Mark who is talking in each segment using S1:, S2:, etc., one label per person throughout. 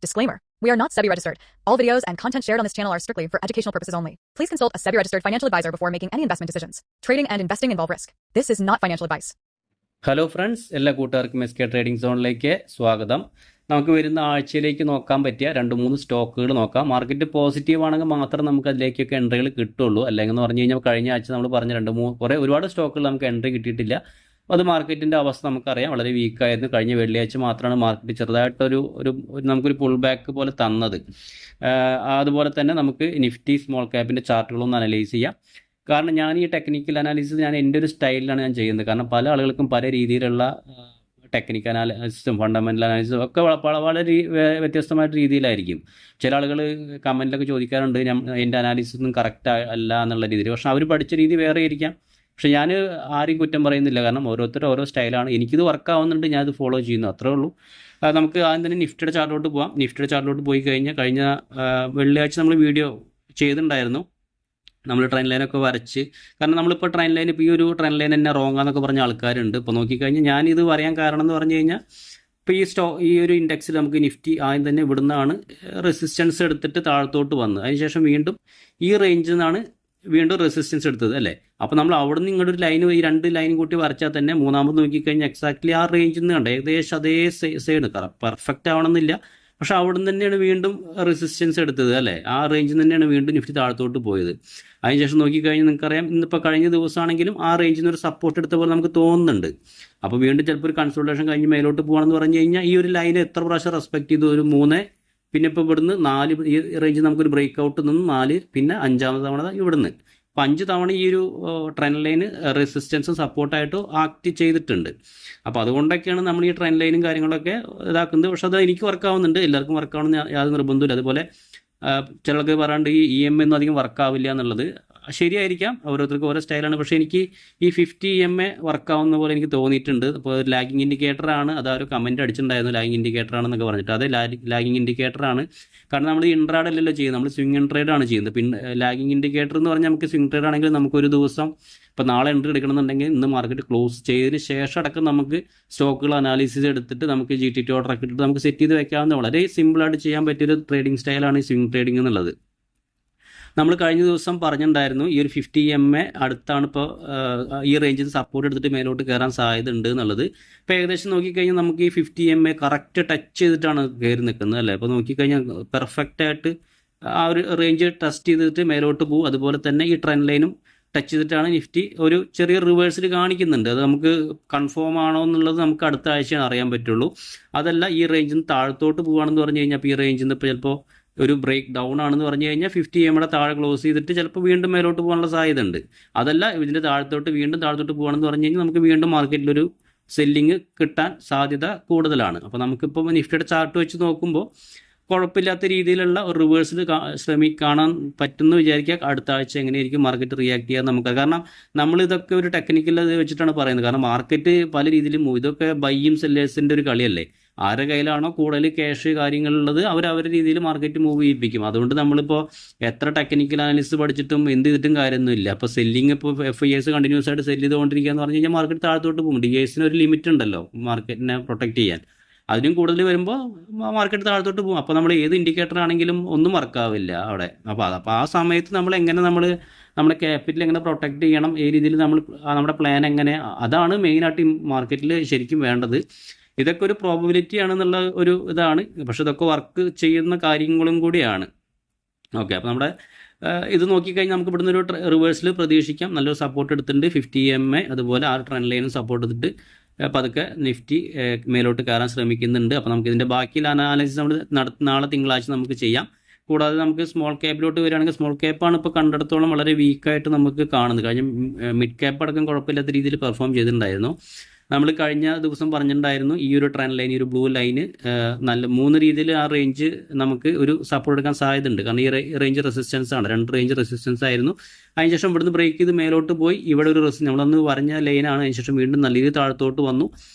S1: Disclaimer. We are not SEBI registered. All videos and content shared on this channel are strictly for educational purposes only. Please consult a SEBI registered financial advisor before making any investment decisions. Trading and investing involve risk. This is not financial advice.
S2: Hello friends, എല്ലാ കൂട്ടുകാർക്കും S K trading സോണിലേക്ക് സ്വാഗതം. നമുക്ക് വരുന്ന ആഴ്ചയിലേക്ക് നോക്കാൻ പറ്റിയ 2-3 സ്റ്റോക്കുകൾ നോക്കാം. Market positive ആണെങ്കിൽ മാത്രം നമുക്ക് അതിലേക്കൊക്കെ എൻട്രികൾ കിട്ടുള്ളൂ. അല്ലെങ്കിൽ എന്ന് പറഞ്ഞു കഴിഞ്ഞാൽ കഴിഞ്ഞ ആഴ്ച നമ്മൾ പറഞ്ഞ ഒരുപാട് സ്റ്റോക്കുകൾ നമുക്ക് എൻട്രി കിട്ടിയിട്ടില്ല. അത് മാർക്കറ്റിൻ്റെ അവസ്ഥ നമുക്കറിയാം, വളരെ വീക്കായിരുന്നു. കഴിഞ്ഞ വെള്ളിയാഴ്ച മാത്രമാണ് മാർക്കറ്റ് ചെറുതായിട്ടൊരു നമുക്കൊരു പുൾ ബാക്ക് പോലെ തന്നത്. അതുപോലെ തന്നെ നമുക്ക് നിഫ്റ്റി സ്മോൾ ക്യാപ്പിൻ്റെ ചാർട്ടുകളൊന്ന് അനലൈസ് ചെയ്യാം. കാരണം ഞാൻ ഈ ടെക്നിക്കൽ അനാലിസിസ് എൻ്റെ ഒരു സ്റ്റൈലിലാണ് ഞാൻ ചെയ്യുന്നത്. കാരണം പല ആളുകൾക്കും പല രീതിയിലുള്ള ടെക്നിക്കൽ അനാലിസിസും ഫണ്ടമെൻ്റൽ അനാലിസിസും ഒക്കെ വളരെ വ്യത്യസ്തമായിട്ട് രീതിയിലായിരിക്കും. ചില ആളുകൾ കമൻറ്റിലൊക്കെ ചോദിക്കാറുണ്ട് എൻ്റെ അനാലിസിസ് ഒന്നും കറക്റ്റ് അല്ല എന്നുള്ള രീതിയിൽ. പക്ഷേ അവർ പഠിച്ച രീതി വേറെ ആയിരിക്കാം. പക്ഷേ ഞാൻ ആരെയും കുറ്റം പറയുന്നില്ല, കാരണം ഓരോരുത്തരും ഓരോ സ്റ്റൈലാണ്. എനിക്കിത് വർക്കാവുന്നുണ്ട്, ഞാനത് ഫോളോ ചെയ്യുന്നു, അത്രേ ഉള്ളൂ. നമുക്ക് ആദ്യം തന്നെ നിഫ്റ്റിയുടെ ചാർട്ടിലോട്ട് പോകാം. നിഫ്റ്റിയുടെ ചാർട്ടിലോട്ട് പോയി കഴിഞ്ഞാൽ കഴിഞ്ഞ വെള്ളിയാഴ്ച നമ്മൾ വീഡിയോ ചെയ്തിട്ടുണ്ടായിരുന്നു. നമ്മൾ ട്രെയിൻ ലൈനൊക്കെ വരച്ച്, കാരണം നമ്മളിപ്പോൾ ട്രെയിൻ ലൈൻ ഇപ്പോൾ ഈ ഒരു ട്രെയിൻ ലൈൻ തന്നെ റോങ് ആണെന്നൊക്കെ പറഞ്ഞ ആൾക്കാരുണ്ട്. ഇപ്പോൾ നോക്കിക്കഴിഞ്ഞാൽ ഞാനിത് പറയാൻ കാരണം എന്ന് പറഞ്ഞു കഴിഞ്ഞാൽ ഇപ്പോൾ ഈ ഒരു ഇൻഡെക്സിൽ നമുക്ക് നിഫ്റ്റി ആദ്യം തന്നെ ഇവിടുന്നാണ് റെസിസ്റ്റൻസ് എടുത്തിട്ട് താഴത്തോട്ട് വന്ന്, അതിനുശേഷം വീണ്ടും ഈ റേഞ്ചിൽ നിന്നാണ് വീണ്ടും റെസിസ്റ്റൻസ് എടുത്തത് അല്ലേ. അപ്പോൾ നമ്മൾ അവിടെ നിന്ന് ഇങ്ങോട്ട് ഒരു ലൈൻ, ഈ 2 ലൈൻ കൂട്ടി വരച്ചാൽ തന്നെ മൂന്നാമത് നോക്കിക്കഴിഞ്ഞാൽ എക്സാക്ട്ലി ആ റേഞ്ചിൽ നിന്ന് കണ്ട് ഏകദേശം അതേ സൈഡ് പെർഫെക്റ്റ് ആവണമെന്നില്ല, പക്ഷെ അവിടെ നിന്ന് തന്നെയാണ് വീണ്ടും റെസിസ്റ്റൻസ് എടുത്തത് അല്ലേ. ആ റേഞ്ചിൽ തന്നെയാണ് വീണ്ടും നിഫ്റ്റി താഴത്തോട്ട് പോയത്. അതിനുശേഷം നോക്കിക്കഴിഞ്ഞാൽ നിങ്ങൾക്കറിയാം, ഇന്നിപ്പോൾ കഴിഞ്ഞ ദിവസമാണെങ്കിലും ആ റേഞ്ചിൽ നിന്ന് ഒരു സപ്പോർട്ട് എടുത്ത പോലെ നമുക്ക് തോന്നുന്നുണ്ട്. അപ്പോൾ വീണ്ടും ചിലപ്പോൾ ഒരു കൺസോൾട്ടേഷൻ കഴിഞ്ഞ് മേലോട്ട് പോകണമെന്ന് പറഞ്ഞു കഴിഞ്ഞാൽ ഈ ഒരു ലൈൻ എത്ര പ്രാവശ്യം റെസ്പെക്ട് ചെയ്തു? ഒരു 3, പിന്നെ ഇപ്പോൾ ഇവിടുന്ന് 4, ഈ റേഞ്ചിൽ നമുക്കൊരു ബ്രേക്ക് ഔട്ട് നിന്ന് 4, പിന്നെ 5ാമത് തവണ ഇവിടുന്ന്. അപ്പോൾ 5 തവണ ഈ ഒരു ട്രെൻഡ് ലൈന് റെസിസ്റ്റൻസും സപ്പോർട്ടായിട്ട് ആക്ട് ചെയ്തിട്ടുണ്ട്. അപ്പോൾ അതുകൊണ്ടൊക്കെയാണ് നമ്മൾ ഈ ട്രെൻഡ് ലൈനും കാര്യങ്ങളൊക്കെ ഇതാക്കുന്നത്. പക്ഷെ അത് എനിക്ക് വർക്കാവുന്നുണ്ട്, എല്ലാവർക്കും വർക്കാവണമെന്ന് യാതൊരു നിർബന്ധമില്ല. അതുപോലെ ചിലർക്ക് പറയാണ്ട് ഈ EMA ഒന്നും അധികം വർക്കാവില്ല എന്നുള്ളത് ശരിയായിരിക്കാം, ഓരോരുത്തർക്കും ഓരോ സ്റ്റൈലാണ്. പക്ഷേ എനിക്ക് ഈ 50 EMA വർക്കാവുന്ന പോലെ എനിക്ക് തോന്നിയിട്ടുണ്ട്. അപ്പോൾ ലാഗിങ് ഇൻഡിക്കേറ്ററാണ്, അതൊരു കമൻറ്റ് അടിച്ചിട്ടുണ്ടായിരുന്നു, ലാഗിങ് ഇൻഡിക്കേറ്ററാണെന്നൊക്കെ പറഞ്ഞിട്ട്. അത് ലാഗിങ് ഇൻഡിക്കേറ്ററാണ്. കാരണം നമ്മൾ ഇൻട്രാഡ് അല്ലല്ലോ ചെയ്യുന്നത്, നമ്മൾ സ്വിംഗ് ഇൻ ട്രേഡാണ് ചെയ്യുന്നത്. പിന്നെ ലാഗിങ് ഇൻഡിക്കേറ്റർ എന്ന് പറഞ്ഞാൽ നമുക്ക് സ്വിംഗ് ട്രേഡ് ആണെങ്കിൽ നമുക്കൊരു ദിവസം ഇപ്പോൾ നാളെ എൻട്രി എടുക്കണമെന്നുണ്ടെങ്കിൽ ഇന്ന് മാർക്കറ്റ് ക്ലോസ് ചെയ്തതിന് ശേഷം അടക്കം നമുക്ക് സ്റ്റോക്കുകൾ അനാലിസിസ് എടുത്തിട്ട് നമുക്ക് GTT ഓർഡർ ഒക്കെ ഇട്ടിട്ട് നമുക്ക് സെറ്റ് ചെയ്ത് വെക്കാവുന്ന വളരെ സിമ്പിളായിട്ട് ചെയ്യാൻ പറ്റിയൊരു ട്രേഡിംഗ് സ്റ്റൈലാണ് ഈ സ്വിംഗ് ട്രേഡിംഗ് എന്നുള്ളത്. നമ്മൾ കഴിഞ്ഞ ദിവസം പറഞ്ഞിട്ടുണ്ടായിരുന്നു ഈ ഒരു 50 EMA അടുത്താണ് ഇപ്പോൾ ഈ റേഞ്ചിൽ സപ്പോർട്ട് എടുത്തിട്ട് മേലോട്ട് കയറാൻ സാധ്യത ഉണ്ട് എന്നുള്ളത്. ഇപ്പോൾ ഏകദേശം നോക്കിക്കഴിഞ്ഞാൽ നമുക്ക് ഈ 50 EMA കറക്റ്റ് ടച്ച് ചെയ്തിട്ടാണ് കയറി നിൽക്കുന്നത് അല്ലേ. അപ്പോൾ നോക്കിക്കഴിഞ്ഞാൽ പെർഫെക്റ്റായിട്ട് ആ ഒരു റേഞ്ച് ടെസ്റ്റ് ചെയ്തിട്ട് മേലോട്ട് പോകും. അതുപോലെ തന്നെ ഈ ട്രെൻഡ് ലൈനും ടച്ച് ചെയ്തിട്ടാണ് നിഫ്റ്റി ഒരു ചെറിയ റിവേഴ്സിൽ കാണിക്കുന്നുണ്ട്. അത് നമുക്ക് കൺഫേം ആണോ എന്നുള്ളത് നമുക്ക് അടുത്ത ആഴ്ചയാണ് അറിയാൻ പറ്റുള്ളൂ. അതല്ല ഈ റേഞ്ചിൽ നിന്ന് താഴത്തോട്ട് പോകുകയാണെന്ന് പറഞ്ഞു കഴിഞ്ഞാൽ ഇപ്പോൾ ഈ റേഞ്ചിൽ നിന്ന് ഇപ്പോൾ ചിലപ്പോൾ ഒരു ബ്രേക്ക് ഡൗൺ ആണെന്ന് പറഞ്ഞു കഴിഞ്ഞാൽ 50 EMA താഴെ ക്ലോസ് ചെയ്തിട്ട് ചിലപ്പോൾ വീണ്ടും മേലോട്ട് പോകാനുള്ള സാധ്യത ഉണ്ട്. അതല്ല ഇതിൻ്റെ വീണ്ടും താഴത്തോട്ട് പോകുകയാണെന്ന് പറഞ്ഞു കഴിഞ്ഞാൽ നമുക്ക് വീണ്ടും മാർക്കറ്റിലൊരു സെല്ലിങ് കിട്ടാൻ സാധ്യത കൂടുതലാണ്. അപ്പോൾ നമുക്കിപ്പോൾ നിഫ്റ്റിയുടെ ചാർട്ട് വെച്ച് നോക്കുമ്പോൾ കുഴപ്പമില്ലാത്ത രീതിയിലുള്ള ഒരു റിവേഴ്സിൽ കാണാൻ പറ്റുമെന്ന് വിചാരിക്കുക. അടുത്ത ആഴ്ച എങ്ങനെയായിരിക്കും മാർക്കറ്റ് റിയാക്ട് ചെയ്യാൻ നമുക്ക്, കാരണം നമ്മളിതൊക്കെ ഒരു ടെക്നിക്കൽ വെച്ചിട്ടാണ് പറയുന്നത്. കാരണം മാർക്കറ്റ് പല രീതിയിലും ഇതൊക്കെ ബൈയും സെല്ലേഴ്സിൻ്റെ ഒരു കളിയല്ലേ. ആരുടെ കയ്യിലാണോ കൂടുതൽ ക്യാഷ് കാര്യങ്ങളുള്ളത് അവരവരുടെ രീതിയിൽ മാർക്കറ്റ് മൂവ് ചെയ്യിപ്പിക്കും. അതുകൊണ്ട് നമ്മളിപ്പോൾ എത്ര ടെക്നിക്കൽ അനാലിസിസ് പഠിച്ചിട്ടും എന്ത് ചെയ്തിട്ടും കാര്യമൊന്നുമില്ല. അപ്പോൾ സെല്ലിങ് ഇപ്പോൾ FIs കണ്ടിന്യൂസ് ആയിട്ട് സെല്ല് ചെയ്തുകൊണ്ടിരിക്കുക എന്ന് പറഞ്ഞു കഴിഞ്ഞാൽ മാർക്കറ്റ് താഴത്തോട്ട് പോകും. DIsന് ഒരു ലിമിറ്റ് ഉണ്ടല്ലോ മാർക്കറ്റിനെ പ്രൊട്ടക്ട് ചെയ്യാൻ, അതിനും കൂടുതൽ വരുമ്പോൾ മാർക്കറ്റ് താഴത്തോട്ട് പോകും. അപ്പോൾ നമ്മൾ ഏത് ഇൻഡിക്കേറ്റർ ആണെങ്കിലും ഒന്നും വർക്കാവില്ല അവിടെ. അപ്പോൾ ആ സമയത്ത് നമ്മൾ നമ്മുടെ ക്യാപിറ്റൽ എങ്ങനെ പ്രൊട്ടക്ട് ചെയ്യണം, ഈ രീതിയിൽ നമ്മുടെ പ്ലാൻ എങ്ങനെ, അതാണ് മെയിനായിട്ട് മാർക്കറ്റിൽ ശരിക്കും വേണ്ടത്. ഇതൊക്കെ ഒരു പ്രോബബിലിറ്റി ആണെന്നുള്ള ഒരു ഇതാണ്, പക്ഷെ ഇതൊക്കെ വർക്ക് ചെയ്യുന്ന കാര്യങ്ങളും കൂടിയാണ്. ഓക്കെ, അപ്പോൾ നമ്മുടെ ഇത് നോക്കിക്കഴിഞ്ഞാൽ നമുക്ക് ഇവിടുന്ന് ഒരു റിവേഴ്സിൽ പ്രതീക്ഷിക്കാം. നല്ലൊരു സപ്പോർട്ട് എടുത്തിട്ടുണ്ട് 50 EMA, അതുപോലെ ആ ട്രെൻഡ് ലൈനും സപ്പോർട്ട് എടുത്തിട്ട് പതുക്കെ നിഫ്റ്റി മേലോട്ട് കയറാൻ ശ്രമിക്കുന്നുണ്ട്. അപ്പോൾ നമുക്ക് ഇതിൻ്റെ ബാക്കിയുള്ള അനാലിസിസ് നമ്മൾ നാളെ തിങ്കളാഴ്ച നമുക്ക് ചെയ്യാം. കൂടാതെ നമുക്ക് സ്മോൾ ക്യാപ്പിലോട്ട് വരികയാണെങ്കിൽ സ്മോൾ ക്യാപ്പാണ് ഇപ്പോൾ കണ്ടിടത്തോളം വളരെ വീക്കായിട്ട് നമുക്ക് കാണുന്നത്. കഴിഞ്ഞ മിഡ് ക്യാപ്പ് അടക്കം കുഴപ്പമില്ലാത്ത രീതിയിൽ പെർഫോം ചെയ്തിട്ടുണ്ടായിരുന്നു. നമ്മൾ കഴിഞ്ഞ ദിവസം പറഞ്ഞിട്ടുണ്ടായിരുന്നു ഈ ഒരു ട്രെൻഡ് ലൈൻ, ഈ ഒരു ബ്ലൂ ലൈന് നല്ല 3 രീതിയിൽ ആ റേഞ്ച് നമുക്ക് ഒരു സപ്പോർട്ട് എടുക്കാൻ സാധ്യതയുണ്ട്. കാരണം ഈ റേഞ്ച് റെസിസ്റ്റൻസ് ആണ്, 2 റേഞ്ച് റെസിസ്റ്റൻസ് ആയിരുന്നു. അതിനുശേഷം ഇവിടുന്ന് ബ്രേക്ക് ചെയ്ത് മേലോട്ട് പോയി ഇവിടെ ഒരു നമ്മളന്ന് പറഞ്ഞ ലൈനാണ്. അതിനുശേഷം വീണ്ടും നല്ല രീതിയിൽ താഴത്തോട്ട് വന്നു.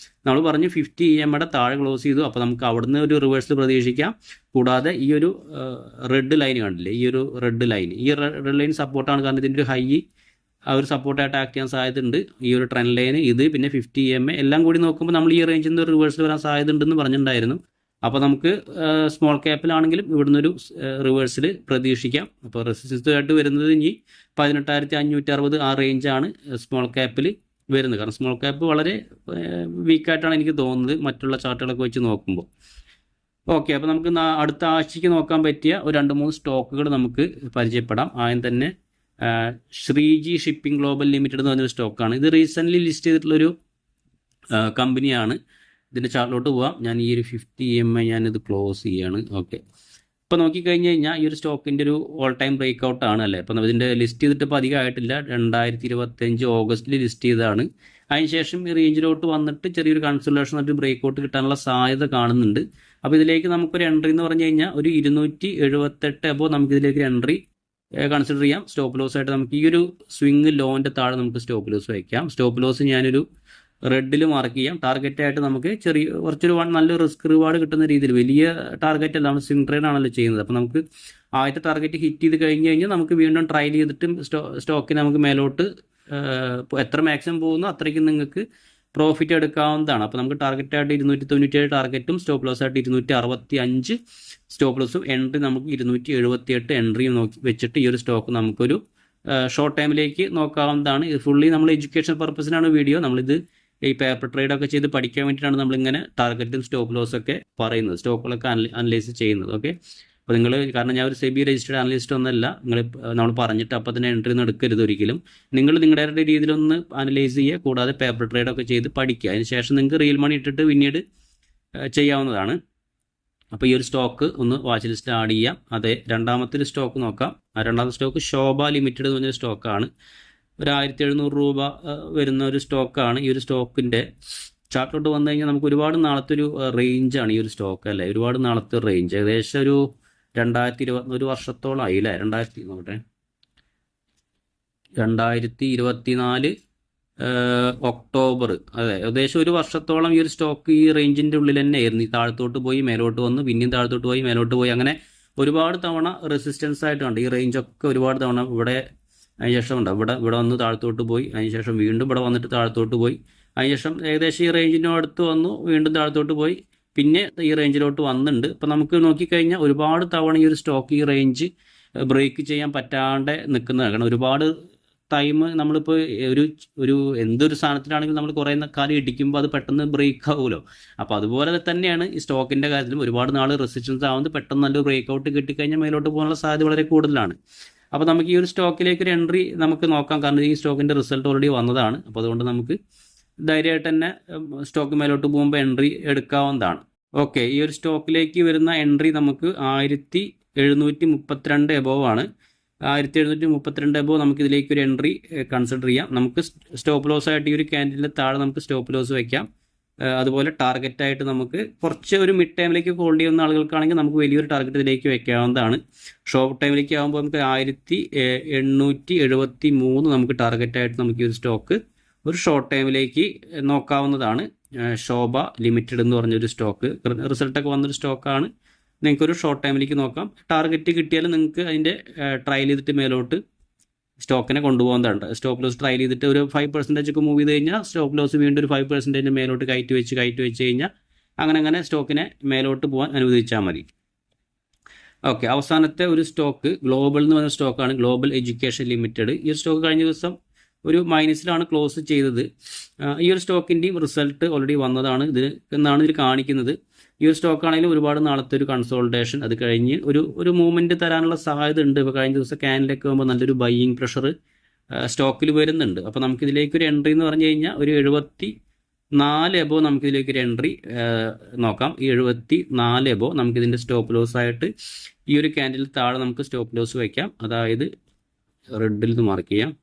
S2: നമ്മൾ പറഞ്ഞു 50 EMA താഴെ ക്ലോസ് ചെയ്തു. അപ്പോൾ നമുക്ക് അവിടുന്ന് ഒരു റിവേഴ്സിൽ പ്രതീക്ഷിക്കാം. കൂടാതെ ഈ ഒരു റെഡ് ലൈൻ കണ്ടില്ലേ, ഈ ഒരു റെഡ് ലൈൻ സപ്പോർട്ടാണ്. കാരണം ഇതിൻ്റെ ഒരു ഹൈ ആ ഒരു സപ്പോർട്ടായിട്ട് ആക്ട് ചെയ്യാൻ സാധ്യതയുണ്ട്. ഈ ഒരു ട്രെൻഡ് ലൈന് ഇത് പിന്നെ 50 EMA എല്ലാം കൂടി നോക്കുമ്പോൾ നമ്മൾ ഈ റേഞ്ചിൽ നിന്ന് റിവേഴ്സിൽ വരാൻ സാധ്യത ഉണ്ടെന്ന് പറഞ്ഞിട്ടുണ്ടായിരുന്നു. അപ്പോൾ നമുക്ക് സ്മോൾ ക്യാപ്പിലാണെങ്കിലും ഇവിടുന്ന് ഒരു റിവേഴ്സിൽ പ്രതീക്ഷിക്കാം. അപ്പോൾ റെസിസ്റ്റൻസ് ആയിട്ട് വരുന്നത് ഇനി 18,560 ആ റേഞ്ചാണ് സ്മോൾ ക്യാപ്പിൽ വരുന്നത്. കാരണം സ്മോൾ ക്യാപ്പ് വളരെ വീക്കായിട്ടാണ് എനിക്ക് തോന്നുന്നത് മറ്റുള്ള ചാർട്ടുകളൊക്കെ വെച്ച് നോക്കുമ്പോൾ. ഓക്കെ, അപ്പോൾ നമുക്ക് അടുത്ത ആഴ്ചയ്ക്ക് നോക്കാൻ പറ്റിയ ഒരു 2-3 സ്റ്റോക്കുകൾ നമുക്ക് പരിചയപ്പെടാം. ആദ്യം തന്നെ ശ്രീജി ഷിപ്പിംഗ് ഗ്ലോബൽ ലിമിറ്റഡ് എന്ന് പറഞ്ഞൊരു സ്റ്റോക്കാണ്. ഇത് റീസെൻ്റ്ലി ലിസ്റ്റ് ചെയ്തിട്ടുള്ളൊരു കമ്പനിയാണ്. ഇതിൻ്റെ ചാർട്ടിലോട്ട് പോവാം. ഞാൻ ഈ ഒരു 50 EMI ഞാനിത് ക്ലോസ് ചെയ്യാണ്. ഓക്കെ, ഇപ്പോൾ നോക്കിക്കഴിഞ്ഞ് കഴിഞ്ഞാൽ ഈ ഒരു സ്റ്റോക്കിൻ്റെ ഒരു ഓൾ ടൈം ബ്രേക്ക് ഔട്ടാണ് അല്ലേ. അപ്പോൾ ഇതിൻ്റെ ലിസ്റ്റ് ചെയ്തിട്ട് ഇപ്പോൾ അധികമായിട്ടില്ല. 2025 ഓഗസ്റ്റിൽ ലിസ്റ്റ് ചെയ്തതാണ്. അതിനുശേഷം ഈ റേഞ്ചിലോട്ട് വന്നിട്ട് ചെറിയൊരു കൺസൾട്ടേഷൻ ഒരു ബ്രേക്ക് ഔട്ട് കിട്ടാനുള്ള സാധ്യത കാണുന്നുണ്ട്. അപ്പോൾ ഇതിലേക്ക് നമുക്കൊരു എൻട്രി എന്ന് പറഞ്ഞു കഴിഞ്ഞാൽ ഒരു 278 അപ്പോൾ നമുക്കിതിലേക്ക് എൻട്രി കൺസിഡർ ചെയ്യാം. സ്റ്റോപ്പ് ലോസ് ആയിട്ട് നമുക്ക് ഈ ഒരു സ്വിങ് ലോൻ്റെ താഴെ നമുക്ക് സ്റ്റോപ്പ് ലോസ് വയ്ക്കാം. സ്റ്റോപ്പ് ലോസ് ഞാനൊരു റെഡിൽ മാർക്ക് ചെയ്യാം. ടാർഗറ്റായിട്ട് നമുക്ക് കുറച്ചൊരു നല്ല റിസ്ക് റിവാർഡ് കിട്ടുന്ന രീതിയിൽ, വലിയ ടാർഗറ്റ് അല്ല, നമ്മൾ സ്വിംഗ് ട്രേഡ് ആണല്ലോ ചെയ്യുന്നത്. അപ്പോൾ നമുക്ക് ആദ്യത്തെ ടാർഗറ്റ് ഹിറ്റ് ചെയ്ത് കഴിഞ്ഞ് കഴിഞ്ഞാൽ നമുക്ക് വീണ്ടും ട്രയൽ ചെയ്തിട്ട് സ്റ്റോക്കിന് നമുക്ക് മേലോട്ട് എത്ര മാക്സിമം പോകുന്നു അത്രയ്ക്ക് നിങ്ങൾക്ക് പ്രോഫിറ്റ് എടുക്കാവുന്നതാണ്. അപ്പോൾ നമുക്ക് ടാർഗറ്റായിട്ട് 297 ടാർഗറ്റും സ്റ്റോപ്പ് ലോസ് ആയിട്ട് 265 സ്റ്റോപ്പ് ലോസും, എൻട്രി നമുക്ക് 278 എൻട്രിയും നോക്കി വെച്ചിട്ട് ഈ ഒരു സ്റ്റോക്ക് നമുക്കൊരു ഷോർട്ട് ടൈമിലേക്ക് നോക്കാവുന്നതാണ്. ഇത് ഫുള്ളി നമ്മൾ എഡ്യൂക്കേഷൻ പർപ്പസിനാണ് വീഡിയോ. നമ്മളിത് ഈ പേപ്പർ ട്രേഡൊക്കെ ചെയ്ത് പഠിക്കാൻ വേണ്ടിയിട്ടാണ് നമ്മളിങ്ങനെ ടാർഗറ്റും സ്റ്റോപ്പ് ലോസൊക്കെ പറയുന്നത്, സ്റ്റോക്കുകളൊക്കെ അനലൈസ് ചെയ്യുന്നത്. ഓക്കെ, അപ്പോൾ നിങ്ങൾ, കാരണം ഞാൻ ഒരു സെബി രജിസ്റ്റേഡ് അനലിസ്റ്റ് ഒന്നല്ല, നമ്മൾ പറഞ്ഞിട്ട് അപ്പോൾ തന്നെ എൻട്രി ഒന്നും എടുക്കരുത് ഒരിക്കലും. നിങ്ങൾ നിങ്ങളുടെ രീതിയിലൊന്ന് അനലൈസ് ചെയ്യുക, കൂടാതെ പേപ്പർ ട്രേഡൊക്കെ ചെയ്ത് പഠിക്കുക. അതിന് ശേഷം നിങ്ങൾക്ക് റിയൽ മണി ഇട്ടിട്ട് പിന്നീട് ചെയ്യാവുന്നതാണ്. അപ്പോൾ ഈ ഒരു സ്റ്റോക്ക് ഒന്ന് വാച്ച് ലിസ്റ്റ് ആഡ് ചെയ്യാം. അതെ, രണ്ടാമത്തെ ഒരു സ്റ്റോക്ക് നോക്കാം. രണ്ടാമത്തെ സ്റ്റോക്ക് ശോഭ ലിമിറ്റഡ് എന്ന് പറഞ്ഞൊരു സ്റ്റോക്കാണ്. ഒരു 1700 രൂപ വരുന്ന ഒരു സ്റ്റോക്കാണ്. ഈ ഒരു സ്റ്റോക്കിൻ്റെ ചാർട്ടിലോട്ട് വന്നു കഴിഞ്ഞാൽ നമുക്ക് ഒരുപാട് നാളത്തെ ഒരു റേഞ്ചാണ് ഈ ഒരു സ്റ്റോക്ക് അല്ലേ. ഒരുപാട് നാളത്തെ റേഞ്ച്, ഏകദേശം ഒരു 2021 വർഷത്തോളം ആയില്ലേ. 2024 ഒക്ടോബർ, അതെ, ഏകദേശം ഒരു വർഷത്തോളം ഈ ഒരു സ്റ്റോക്ക് ഈ റേഞ്ചിൻ്റെ ഉള്ളിൽ തന്നെ ആയിരുന്നു. ഈ താഴത്തോട്ട് പോയി മേലോട്ട് വന്നു, പിന്നെയും താഴത്തോട്ട് പോയി മേലോട്ട് പോയി, അങ്ങനെ ഒരുപാട് തവണ റെസിസ്റ്റൻസ് ആയിട്ടുണ്ട്. ഈ റേഞ്ചൊക്കെ ഒരുപാട് തവണ ഇവിടെ അതിനുശേഷം ഉണ്ട്, ഇവിടെ വന്ന് താഴത്തോട്ട് പോയി, അതിനുശേഷം വീണ്ടും ഇവിടെ വന്നിട്ട് താഴത്തോട്ട് പോയി, അതിനുശേഷം ഏകദേശം ഈ റേഞ്ചിനും അടുത്ത് വന്നു, വീണ്ടും താഴത്തോട്ട് പോയി, പിന്നെ ഈ റേഞ്ചിലോട്ട് വന്നിട്ടുണ്ട്. അപ്പോൾ നമുക്ക് നോക്കിക്കഴിഞ്ഞാൽ ഒരുപാട് തവണ ഈ ഒരു സ്റ്റോക്ക് ഈ റേഞ്ച് ബ്രേക്ക് ചെയ്യാൻ പറ്റാണ്ട് നിൽക്കുന്നതാണ്. കാരണം ഒരുപാട് ടൈം നമ്മളിപ്പോൾ ഒരു എന്തൊരു സാധനത്തിലാണെങ്കിലും നമ്മൾ കുറേ കാലം ഇടിക്കുമ്പോൾ അത് പെട്ടെന്ന് ബ്രേക്ക് ആവുമല്ലോ. അപ്പോൾ അതുപോലെ തന്നെയാണ് ഈ സ്റ്റോക്കിൻ്റെ കാര്യത്തിലും. ഒരുപാട് നാൾ റെസിസ്റ്റൻസ് ആവുന്നത് പെട്ടെന്ന് നല്ലൊരു ബ്രേക്ക് ഔട്ട് കിട്ടിക്കഴിഞ്ഞാൽ മേലോട്ട് പോകാനുള്ള സാധ്യത വളരെ കൂടുതലാണ്. അപ്പോൾ നമുക്ക് ഈ ഒരു സ്റ്റോക്കിലേക്ക് ഒരു എൻട്രി നമുക്ക് നോക്കാം. കാരണം ഈ സ്റ്റോക്കിൻ്റെ റിസൾട്ട് ഓൾറെഡി വന്നതാണ്. അപ്പോൾ അതുകൊണ്ട് നമുക്ക് ധൈര്യമായിട്ട് തന്നെ സ്റ്റോക്ക് മേലോട്ട് പോകുമ്പോൾ എൻട്രി എടുക്കാവുന്നതാണ്. ഓക്കെ, ഈ ഒരു സ്റ്റോക്കിലേക്ക് വരുന്ന എൻട്രി നമുക്ക് 1732 എബോവ് ആണ്. 1732 എബോവ് നമുക്ക് ഇതിലേക്ക് ഒരു എൻട്രി കൺസിഡർ ചെയ്യാം. നമുക്ക് സ്റ്റോപ്പ് ലോസ് ആയിട്ട് ഈ ഒരു ക്യാൻഡിലിൻ്റെ താഴെ നമുക്ക് സ്റ്റോപ്പ് ലോസ് വയ്ക്കാം. അതുപോലെ ടാർഗറ്റായിട്ട് നമുക്ക് കുറച്ച് ഒരു മിഡ് ടൈമിലേക്ക് ഹോൾഡ് ചെയ്യുന്ന ആളുകൾക്കാണെങ്കിൽ നമുക്ക് വലിയൊരു ടാർഗറ്റ് ഇതിലേക്ക് വെക്കാവുന്നതാണ്. ഷോർട്ട് ടൈമിലേക്ക് ആകുമ്പോൾ നമുക്ക് 1873 നമുക്ക് ടാർഗറ്റായിട്ട് നമുക്ക് ഈ ഒരു സ്റ്റോക്ക് ഒരു ഷോർട്ട് ടൈമിലേക്ക് നോക്കാവുന്നതാണ്. ശോഭ ലിമിറ്റഡ് എന്ന് പറഞ്ഞൊരു സ്റ്റോക്ക്, റിസൾട്ടൊക്കെ വന്നൊരു സ്റ്റോക്കാണ്. നിങ്ങൾക്കൊരു ഷോർട്ട് ടൈമിലേക്ക് നോക്കാം. ടാർഗറ്റ് കിട്ടിയാലും നിങ്ങൾക്ക് അതിൻ്റെ ട്രയൽ ചെയ്തിട്ട് മേലോട്ട് സ്റ്റോക്കിനെ കൊണ്ടുപോകുന്നതാണ്. സ്റ്റോപ്പ് ലോസ് ട്രയൽ ചെയ്തിട്ട് ഒരു 5% ഒക്കെ മൂവ് ചെയ്ത് കഴിഞ്ഞാൽ സ്റ്റോപ്പ് ലോസ് വീണ്ടും ഒരു 5% മേലോട്ട് കയറ്റി വെച്ച് കഴിഞ്ഞാൽ അങ്ങനെ സ്റ്റോക്കിനെ മേലോട്ട് പോകാൻ അനുവദിച്ചാൽ മതി. ഓക്കെ, അവസാനത്തെ ഒരു സ്റ്റോക്ക് ഗ്ലോബൽ എന്ന് പറഞ്ഞ സ്റ്റോക്കാണ്, ഗ്ലോബൽ എഡ്യൂക്കേഷൻ ലിമിറ്റഡ്. ഈ ഒരു സ്റ്റോക്ക് കഴിഞ്ഞ ദിവസം ഒരു മൈനസിലാണ് ക്ലോസ് ചെയ്തത്. ഈ ഒരു സ്റ്റോക്കിൻ്റെയും റിസൾട്ട് ഓൾറെഡി വന്നതാണ് എന്നാണ് ഇതിൽ കാണിക്കുന്നത്. ഈ ഒരു സ്റ്റോക്കാണെങ്കിലും ഒരുപാട് നാളത്തെ ഒരു കൺസോൾട്ടേഷൻ, അത് കഴിഞ്ഞ് ഒരു മൂവ്മെൻറ്റ് തരാനുള്ള സാധ്യത ഉണ്ട്. ഇപ്പോൾ കഴിഞ്ഞ ദിവസം ക്യാനിലൊക്കെ ആകുമ്പോൾ നല്ലൊരു ബൈയിങ് പ്രഷർ സ്റ്റോക്കിൽ വരുന്നുണ്ട്. അപ്പോൾ നമുക്കിതിലേക്കൊരു എൻട്രി എന്ന് പറഞ്ഞു കഴിഞ്ഞാൽ ഒരു 74 എബോ നമുക്കിതിലേക്കൊരു എൻട്രി നോക്കാം. ഈ 74 എബോ നമുക്കിതിൻ്റെ സ്റ്റോപ്പ് ലോസ് ആയിട്ട് ഈ ഒരു ക്യാൻഡിൽ താഴെ നമുക്ക് സ്റ്റോപ്പ് ലോസ് വയ്ക്കാം. അതായത് റെഡിൽ നിന്ന് മാർക്ക് ചെയ്യാം.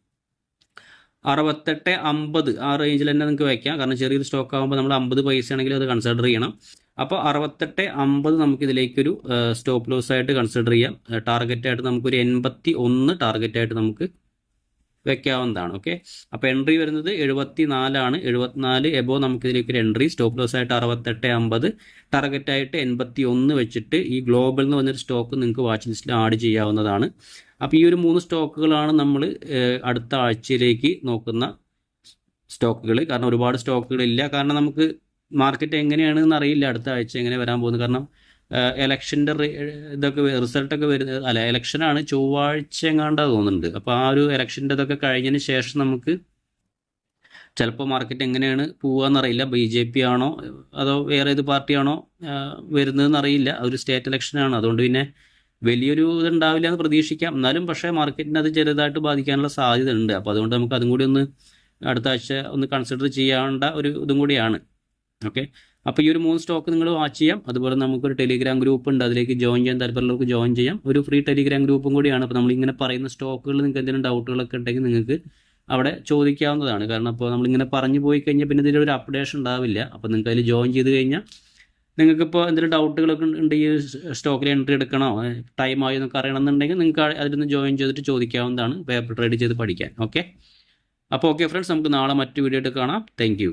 S2: 68.50 ആ റേഞ്ചിൽ തന്നെ നിങ്ങൾക്ക് വയ്ക്കാം. കാരണം ചെറിയൊരു സ്റ്റോക്ക് ആകുമ്പോൾ നമ്മൾ 50 പൈസ ആണെങ്കിലും അത് കൺസിഡർ ചെയ്യണം. അപ്പോൾ 68.50 നമുക്കിതിലേക്കൊരു സ്റ്റോപ്പ് ലോസ് ആയിട്ട് കൺസിഡർ ചെയ്യാം. ടാർഗറ്റായിട്ട് നമുക്കൊരു 81 ടാർഗറ്റായിട്ട് നമുക്ക് വെക്കാവുന്നതാണ്. ഓക്കെ, അപ്പോൾ എൻട്രി വരുന്നത് 74 ആണ്. 74 എബോ നമുക്കിതിലേക്കൊരു എൻട്രി, സ്റ്റോപ്പ് ലോസ് ആയിട്ട് 68.50, ടാർഗറ്റായിട്ട് 81 വെച്ചിട്ട് ഈ ഗ്ലോബൽ എന്ന് പറഞ്ഞൊരു സ്റ്റോക്ക് നിങ്ങൾക്ക് വാച്ച് ലിസ്റ്റിൽ ആഡ് ചെയ്യാവുന്നതാണ്. അപ്പോൾ ഈ ഒരു 3 സ്റ്റോക്കുകളാണ് നമ്മൾ അടുത്ത ആഴ്ചയിലേക്ക് നോക്കുന്ന സ്റ്റോക്കുകൾ. കാരണം ഒരുപാട് സ്റ്റോക്കുകളില്ല. കാരണം നമുക്ക് മാർക്കറ്റ് എങ്ങനെയാണെന്ന് അറിയില്ല അടുത്ത ആഴ്ച എങ്ങനെ വരാൻ പോകുന്നത്. കാരണം ഇലക്ഷൻ്റെ ഇതൊക്കെ റിസൾട്ടൊക്കെ വരുന്നത് അല്ല ഇലക്ഷനാണ് ചൊവ്വാഴ്ച എങ്ങാണ്ടാ തോന്നുന്നുണ്ട്. അപ്പോൾ ആ ഒരു ഇലക്ഷൻ്റെ ഇതൊക്കെ കഴിഞ്ഞതിന് ശേഷം നമുക്ക് ചിലപ്പോൾ മാർക്കറ്റ് എങ്ങനെയാണ് പോവുകയെന്നറിയില്ല. BJP ആണോ അതോ വേറെ ഏത് പാർട്ടിയാണോ വരുന്നതെന്ന് അറിയില്ല. ഒരു സ്റ്റേറ്റ് ഇലക്ഷനാണ്, അതുകൊണ്ട് പിന്നെ വലിയൊരു ഇതുണ്ടാവില്ല എന്ന് പ്രതീക്ഷിക്കാം. എന്നാലും പക്ഷേ മാർക്കറ്റിന് അത് ചെറുതായിട്ട് ബാധിക്കാനുള്ള സാധ്യത ഉണ്ട്. അപ്പോൾ അതുകൊണ്ട് നമുക്ക് അതും കൂടി ഒന്ന് അടുത്ത ആഴ്ച ഒന്ന് കൺസിഡർ ചെയ്യേണ്ട ഒരു ഇതും കൂടിയാണ്. ഓക്കെ, അപ്പോൾ ഈ ഒരു 3 സ്റ്റോക്ക് നിങ്ങൾ വാച്ച് ചെയ്യാം. അതുപോലെ നമുക്കൊരു ടെലിഗ്രാം ഗ്രൂപ്പ് ഉണ്ട്, അതിലേക്ക് ജോയിൻ ചെയ്യാൻ താല്പര്യമുള്ളവർക്ക് ജോയിൻ ചെയ്യാം. ഒരു ഫ്രീ ടെലിഗ്രാം ഗ്രൂപ്പും കൂടിയാണ്. അപ്പോൾ നമ്മളിങ്ങനെ പറയുന്ന സ്റ്റോക്കുകൾ നിങ്ങൾക്ക് എന്തെങ്കിലും ഡൗട്ടുകളൊക്കെ ഉണ്ടെങ്കിൽ നിങ്ങൾക്ക് അവിടെ ചോദിക്കാവുന്നതാണ്. കാരണം അപ്പോൾ നമ്മളിങ്ങനെ പറഞ്ഞു പോയി കഴിഞ്ഞാൽ പിന്നെ ഇതിലൊരു അപ്ഡേഷൻ ഉണ്ടാവില്ല. അപ്പോൾ നിങ്ങൾക്ക് അതിൽ ജോയിൻ ചെയ്ത് കഴിഞ്ഞാൽ നിങ്ങൾക്കിപ്പോൾ എന്തെങ്കിലും ഡൗട്ടുകളൊക്കെ ഉണ്ട്, ഈ സ്റ്റോക്കിൽ എൻട്രി എടുക്കണോ ടൈം ആയോ എന്നൊക്കെ അറിയണമെന്നുണ്ടെങ്കിൽ നിങ്ങൾക്ക് അതിലൊന്ന് ജോയിൻ ചെയ്തിട്ട് ചോദിക്കാവുന്നതാണ്, പേപ്പർ ട്രേഡ് ചെയ്ത് പഠിക്കാൻ. ഓക്കെ, അപ്പോൾ ഓക്കെ ഫ്രണ്ട്സ്, നമുക്ക് നാളെ മറ്റു വീഡിയോ ആയിട്ട് കാണാം. താങ്ക്